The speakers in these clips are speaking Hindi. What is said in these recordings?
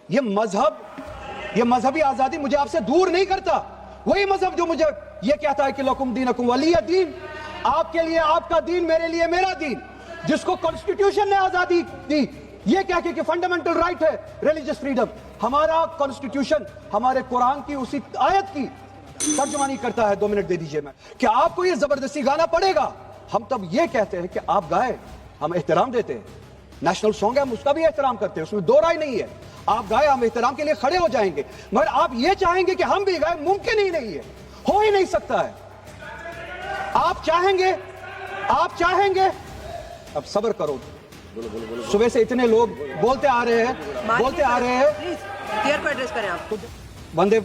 ये मजहबी आजादी मुझे आपसे दूर नहीं करता। वही मजहब जो मुझे ये कहता है कि लकुम दीनकुम वलिय दीन, आपके लिए आपका दीन, मेरे लिए मेरा दीन, जिसको कॉन्स्टिट्यूशन ने आजादी दी ये कह के कि फंडामेंटल राइट है रिलीजियस फ्रीडम। हमारा कॉन्स्टिट्यूशन हमारे कुरान की उसी आयत की तर्जुमानी करता है। 2 मिनट दे दीजिए मैं, क्या आपको ये जबरदस्ती गाना पड़ेगा? हम तब ये कहते हैं कि आप गाए, हम एहतराम देते हैं। नेशनल सॉन्ग है, हम उसका भी एहतराम करते हैं, उसमें दो राय नहीं है। आप गाए, हम एहतराम के लिए खड़े हो जाएंगे, मगर आप ये चाहेंगे कि हम भी गाए, मुमकिन ही नहीं है, हो ही नहीं सकता है। आप चाहेंगे, अब सब्र करो। सुबह से इतने लोग बोलते आ रहे हैं वंदे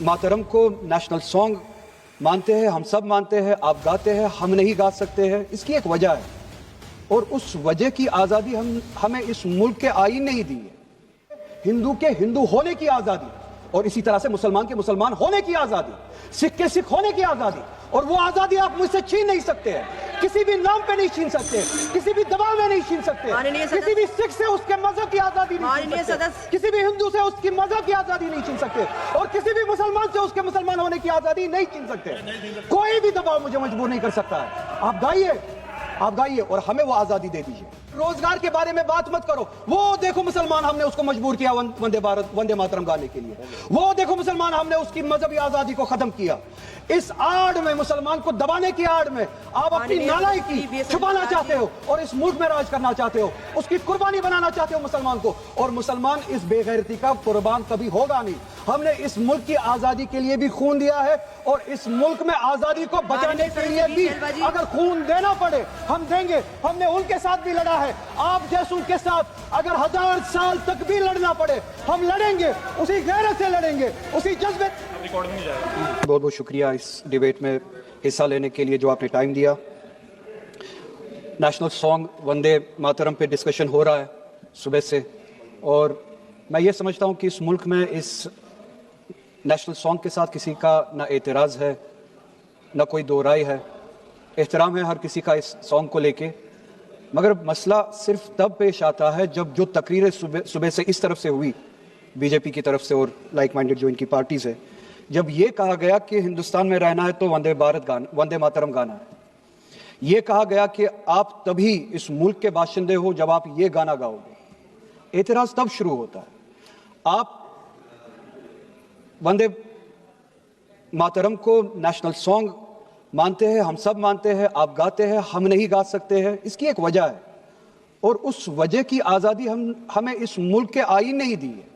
मातरम को नेशनल सॉन्ग मानते हैं, हम सब मानते हैं, आप गाते हैं, हम नहीं गा सकते हैं। इसकी एक वजह है, और उस वजह की आजादी हमें इस मुल्क के आईन ने ही दी है। हिंदू के हिंदू होने की आजादी, और इसी तरह से मुसलमान के मुसलमान होने की आजादी, सिख के सिख होने की आजादी, और वो आजादी आप मुझसे छीन नहीं सकते हैं, किसी भी नाम पे नहीं छीन सकते, किसी भी दबाव में नहीं छीन सकते, किसी भी सिख से उसके मजहब की आजादी नहीं छीन सकते, किसी भी हिंदू से उसकी मजहब की आजादी नहीं छीन सकते, और किसी भी मुसलमान से उसके मुसलमान होने की आजादी नहीं छीन सकते। कोई भी दबाव मुझे मजबूर नहीं कर सकता है। आप गाइए और हमें वो आजादी दे दीजिए। रोजगार के बारे में बात मत करो। वो देखो मुसलमान, हमने उसको मजबूर किया वंदे मातरम गाने के लिए। वो देखो मुसलमान, हमने उसकी मजहबी आजादी को खत्म किया। इस आड़ में, मुसलमान को दबाने की आड़ में आप अपनी नालायकी छुपाना चाहते हो और इस मुल्क में राज करना चाहते हो, उसकी कुर्बानी बनाना चाहते हो मुसलमान को, और मुसलमान इस बेगैरती का कुर्बान कभी होगा नहीं। हमने इस मुल्क की आजादी के लिए भी खून दिया है, और इस मुल्क में आजादी को बचाने के लिए भी अगर खून देना पड़े हम देंगे। हमने उनके साथ भी लड़ा है, आप जैसों के साथ अगर 1000 साल तक भी लड़ना पड़े हम लड़ेंगे, उसी गैरत से लड़ेंगे, उसी जज्बे। बहुत बहुत शुक्रिया इस डिबेट में हिस्सा लेने के लिए, जो आपने टाइम दिया। नेशनल सॉन्ग वंदे मातरम पे डिस्कशन हो रहा है सुबह से, और मैं ये समझता हूँ कि इस मुल्क में इस नेशनल सॉन्ग के साथ किसी का ना एतराज़ है, ना कोई दो राय है। एहतराम है हर किसी का इस सॉन्ग को लेके, मगर मसला सिर्फ तब पेश आता है जब जो तकरीरें सुबह से इस तरफ से हुई, बीजेपी की तरफ से और लाइक माइंडेड जो इनकी पार्टीज है, जब ये कहा गया कि हिंदुस्तान में रहना है तो वंदे मातरम गाना है। ये कहा गया कि आप तभी इस मुल्क के बाशिंदे हो जब आप ये गाना गाओगे। एतराज तब शुरू होता है। आप वंदे मातरम को नेशनल सॉन्ग मानते हैं, हम सब मानते हैं, आप गाते हैं, हम नहीं गा सकते हैं। इसकी एक वजह है, और उस वजह की आजादी हमें इस मुल्क के आईन ने ही दी है।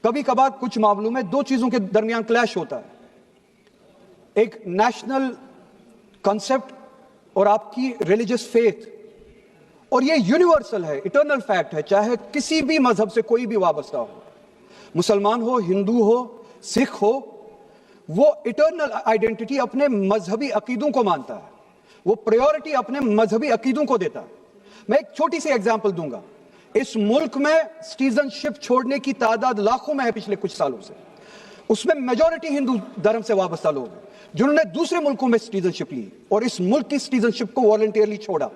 कभी कभार कुछ मामलों में दो चीजों के दरमियान क्लैश होता है, एक नेशनल कॉन्सेप्ट और आपकी रिलीजियस फेथ, और ये यूनिवर्सल है, इटर्नल फैक्ट है, चाहे किसी भी मजहब से कोई भी वाबस्ता हो, मुसलमान हो, हिंदू हो, सिख हो, वो इटर्नल आइडेंटिटी अपने मजहबी अकीदों को मानता है, वो प्रायोरिटी अपने मजहबी अकीदों को देता है। मैं एक छोटी सी एग्जांपल दूंगा। इस मुल्क में सिटीजनशिप छोड़ने की तादाद लाखों में है पिछले कुछ सालों से। उसमें मेजॉरिटी हिंदू धर्म से वाबस्ता लोग हैं जिन्होंने दूसरे मुल्कों में सिटीजनशिप ली और इस मुल्क की सिटीजनशिप को वॉलंटियरली छोड़ा।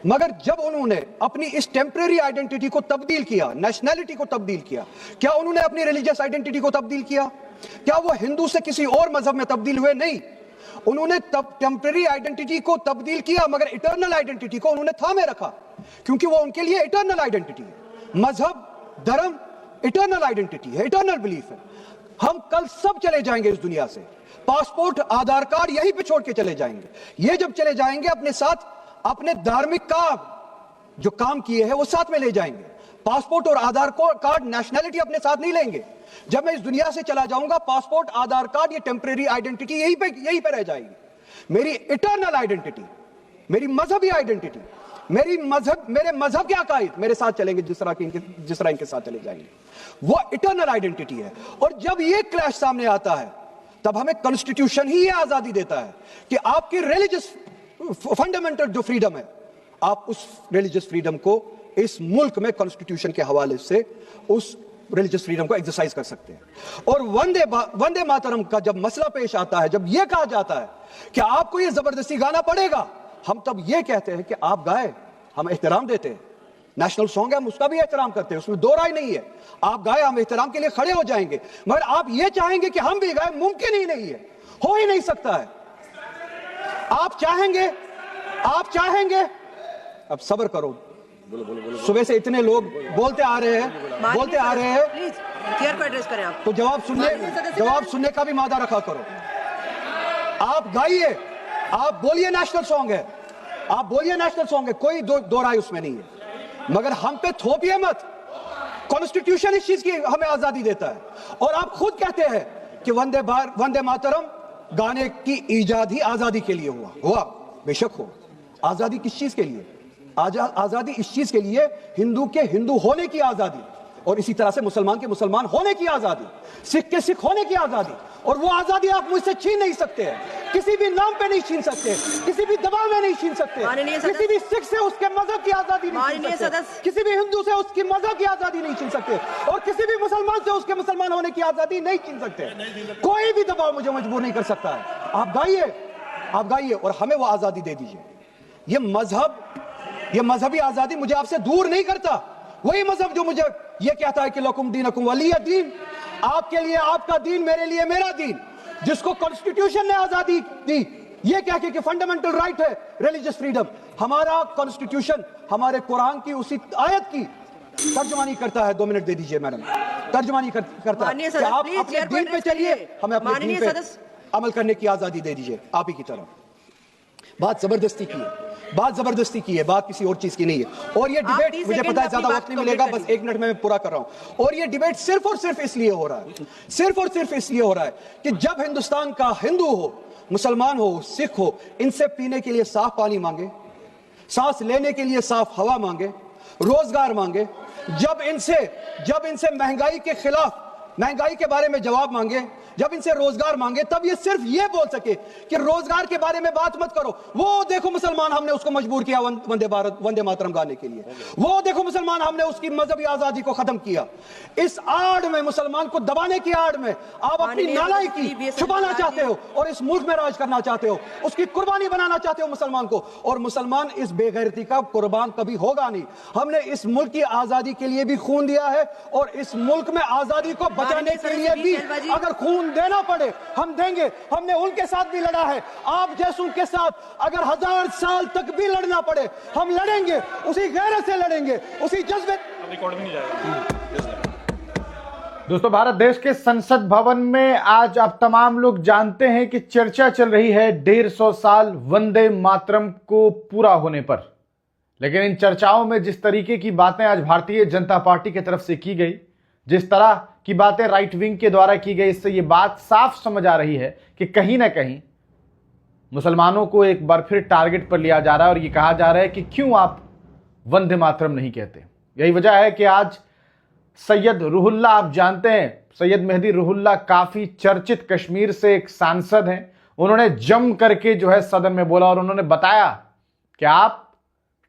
मगर जब उन्होंने अपनी इस टेम्परेरी आइडेंटिटी को तब्दील किया, नेशनैलिटी को तब्दील किया, क्या उन्होंने अपनी रिलीजियस आइडेंटिटी को तब्दील किया? क्या वो हिंदू से किसी और मजहब में तब्दील हुए? नहीं, उन्होंने टेम्परेरी आइडेंटिटी को तब्दील किया, मगर इटर्नल आइडेंटिटी को उन्होंने थामे रखा, क्योंकि वो उनके लिए इटर्नल आइडेंटिटी है। मजहब, धर्म इटर्नल आइडेंटिटी है, इटर्नल बिलीफ है। हम कल सब चले जाएंगे इस दुनिया से, पासपोर्ट, आधार कार्ड यहीं पे छोड़ के चले जाएंगे। ये जब चले जाएंगे अपने साथ अपने धार्मिक का जो काम किए हैं वो साथ में ले जाएंगे। पासपोर्ट और आधार कार्ड नेशनैलिटी अपने साथ नहीं लेंगे। जब मैं इस दुनिया से चला जाऊंगा, पासपोर्ट, आधार कार्ड, ये टेम्परेरी आइडेंटिटी यहीं पे रह जाएगी। मेरी इटर्नल आइडेंटिटी, मेरी मजहबी आइडेंटिटी, मेरे मजहब के अकायद मेरे साथ चलेंगे जिस तरह इनके साथ चले जाएंगे, वो इटर्नल आइडेंटिटी है। और जब ये क्लैश सामने आता है तब हमें कॉन्स्टिट्यूशन ही ये आजादी देता है कि आपकी रिलीजियस फंडामेंटल जो फ्रीडम है, आप उस रिलीजियस फ्रीडम को इस मुल्क में कॉन्स्टिट्यूशन के हवाले से उस रिलीजियस फ्रीडम को एक्सरसाइज कर सकते हैं। और वंदे मातरम का जब मसला पेश आता है, जब यह कहा जाता है कि आपको यह जबरदस्ती गाना पड़ेगा, हम तब यह कहते हैं कि आप गाए, हम एहतराम देते हैं। नेशनल सॉन्ग है, हम उसका भी एहतराम करते हैं, उसमें दो राय नहीं है। आप गाए, हम एहतराम के लिए खड़े हो जाएंगे, मगर आप ये चाहेंगे कि हम भी गाए, मुमकिन ही नहीं है, हो ही नहीं सकता है। आप चाहेंगे, अब सब्र करो। सुबह से इतने लोग बोलते आ रहे हैं, प्लीज क्लियर को एड्रेस करें आप। तो जवाब सुनने का भी मादा रखा करो। आप गाइए, आप बोलिए नेशनल सॉन्ग है, आप बोलिए नेशनल सॉन्ग है, कोई दो राय उसमें नहीं है, मगर हम पे थोपिए मत। कॉन्स्टिट्यूशन इस चीज की हमें आजादी देता है, और आप खुद कहते हैं कि वंदे मातरम गाने की ईजाद ही आजादी के लिए हुआ, बेशक हो। आजादी किस चीज के लिए? आजादी इस चीज के लिए, हिंदू के हिंदू होने की आजादी, और इसी तरह से मुसलमान के मुसलमान होने की आजादी, सिख के सिख होने की आजादी। और वो आजादी आप मुझसे छीन नहीं सकते हैं, किसी भी नाम पे नहीं छीन सकते, किसी भी दबाव में नहीं छीन सकते, किसी भी सिख से उसके मजहब की आजादी नहीं छीन सकते, किसी भी हिंदू से उसकी मजहब की आजादी नहीं छीन सकते, और किसी भी मुसलमान से उसके मुसलमान होने की आजादी नहीं छीन सकते। कोई भी दबाव मुझे मजबूर नहीं कर सकता है। आप गाइए और हमें वो आजादी दे दीजिए। ये मजहबी आजादी मुझे आपसे दूर नहीं करता। वही मजहब जो मुझे ये कहता है कि लकुम दीनकुम वलिय दीन, आपके लिए आपका दीन, मेरे लिए मेरा दीन, जिसको कॉन्स्टिट्यूशन ने आजादी दी, ये कह के कि फंडामेंटल राइट है रिलीजियस फ्रीडम। हमारा कॉन्स्टिट्यूशन हमारे कुरान की उसी आयत की तर्जुमानी करता है। 2 मिनट दे दीजिए मैडम, तर्जुमानी करता है कि आप अपने दीन पे चलिए, हमें अपने दीन पे अमल करने की आजादी दे दीजिए आप ही की तरह। बात जबरदस्ती की है, बात किसी और चीज की नहीं है। और ये डिबेट, मुझे पता है ज्यादा वक्त नहीं मिलेगा, बस 1 मिनट में मैं पूरा कर रहा हूं। और ये डिबेट सिर्फ और सिर्फ इसलिए हो रहा है कि जब हिंदुस्तान का हिंदू हो, मुसलमान हो, सिख हो, इनसे पीने के लिए साफ पानी मांगे, सांस लेने के लिए साफ हवा मांगे, रोजगार मांगे, जब इनसे महंगाई के खिलाफ, महंगाई के बारे में जवाब मांगे, जब इनसे रोजगार मांगे, तब ये सिर्फ ये बोल सके कि रोजगार के बारे में बात मत करो। वो देखो मुसलमान, हमने उसको मजबूर किया वंदे मातरम गाने के लिए। वो देखो मुसलमान, हमने उसकी मजहबी आजादी को खत्म किया। इस आड़ में, मुसलमान को दबाने की आड़ में आप अपनी नालायकी छुपाना चाहते हो और इस मुल्क में राज करना चाहते हो, उसकी कुर्बानी बनाना चाहते हो मुसलमान को। और मुसलमान इस बेगैरती का कुर्बान कभी होगा नहीं। हमने इस मुल्क की आजादी के लिए भी खून दिया है, और इस मुल्क में आजादी को बचाने के लिए भी अगर खून देना पड़े हम देंगे। हमने उनके साथ भी लड़ा है, आप जैसों के साथ अगर 1000 साल तक भी लड़ना पड़े हम लड़ेंगे, उसी गैरत से लड़ेंगे, उसी जज्बे। रिकॉर्ड भी नहीं जाएगा। दोस्तों, भारत देश के संसद भवन में आज आप तमाम लोग जानते हैं कि चर्चा चल रही है 150 साल वंदे मातरम को पूरा होने पर। लेकिन इन चर्चाओं में जिस तरीके की बातें आज भारतीय जनता पार्टी की तरफ से की गई, जिस तरह की बातें राइट विंग के द्वारा की गई, इससे यह बात साफ समझ आ रही है कि कहीं ना कहीं मुसलमानों को एक बार फिर टारगेट पर लिया जा रहा है और यह कहा जा रहा है कि क्यों आप वंदे मातरम नहीं कहते। यही वजह है कि आज सैयद रूहुल्लाह, आप जानते हैं सैयद मेहदी रूहुल्लाह काफी चर्चित कश्मीर से एक सांसद हैं, उन्होंने जम करके जो है सदन में बोला और उन्होंने बताया कि आप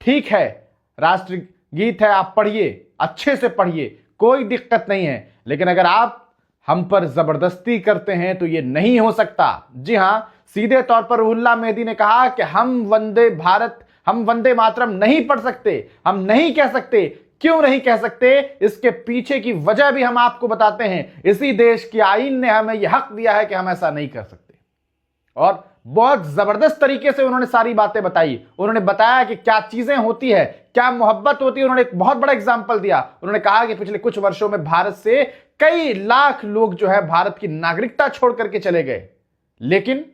ठीक है, राष्ट्रगीत है, आप पढ़िए, अच्छे से पढ़िए, कोई दिक्कत नहीं है, लेकिन अगर आप हम पर जबरदस्ती करते हैं तो यह नहीं हो सकता। जी हां, सीधे तौर पर रूहुल्लाह मेहदी ने कहा कि हम वंदे मातरम नहीं पढ़ सकते, हम नहीं कह सकते। क्यों नहीं कह सकते, इसके पीछे की वजह भी हम आपको बताते हैं। इसी देश की आईन ने हमें यह हक दिया है कि हम ऐसा नहीं कर सकते। और बहुत जबरदस्त तरीके से उन्होंने सारी बातें बताई। उन्होंने बताया कि क्या चीजें होती है, क्या मोहब्बत होती है। उन्होंने एक बहुत बड़ा एग्जाम्पल दिया। उन्होंने कहा कि पिछले कुछ वर्षों में भारत से कई लाख लोग जो है भारत की नागरिकता छोड़ करके चले गए, लेकिन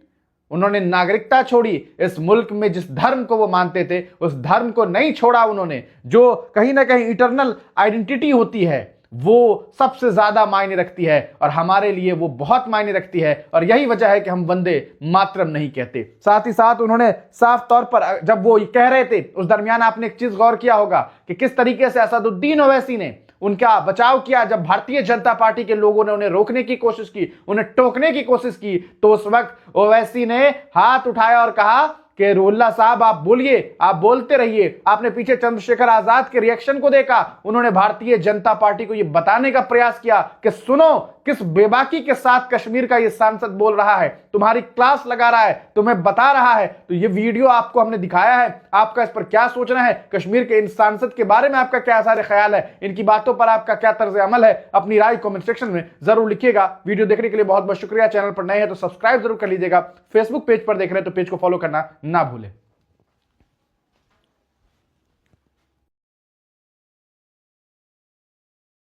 उन्होंने नागरिकता छोड़ी, इस मुल्क में जिस धर्म को वो मानते थे उस धर्म को नहीं छोड़ा उन्होंने। जो कहीं ना कहीं इटरनल आइडेंटिटी होती है वो सबसे ज्यादा मायने रखती है, और हमारे लिए वो बहुत मायने रखती है, और यही वजह है कि हम वंदे मातरम नहीं कहते। साथ ही साथ उन्होंने साफ तौर पर, जब वो कह रहे थे उस दरमियान आपने एक चीज गौर किया होगा कि किस तरीके से असदुद्दीन ओवैसी ने उनका बचाव किया। जब भारतीय जनता पार्टी के लोगों ने उन्हें रोकने की कोशिश की, उन्हें टोकने की कोशिश की, तो उस वक्त ओवैसी ने हाथ उठाया और कहा कि रुहुल्लाह साहब आप बोलिए, आप बोलते रहिए। आपने पीछे चंद्रशेखर आजाद के रिएक्शन को देखा, उन्होंने भारतीय जनता पार्टी को यह बताने का प्रयास किया कि सुनो किस बेबाकी के साथ कश्मीर का यह सांसद बोल रहा है, तुम्हारी क्लास लगा रहा है, तुम्हें बता रहा है। तो ये वीडियो आपको हमने दिखाया है, आपका इस पर क्या सोचना है, कश्मीर के इन सांसद के बारे में आपका क्या सारे ख्याल है, इनकी बातों पर आपका क्या तर्ज अमल है, अपनी राय कमेंट सेक्शन में जरूर लिखिएगा। वीडियो देखने के लिए बहुत बहुत शुक्रिया। चैनल पर नए हैं तो सब्सक्राइब जरूर कर लीजिएगा। फेसबुक पेज पर देख रहे हैं तो पेज को फॉलो करना ना भूलें।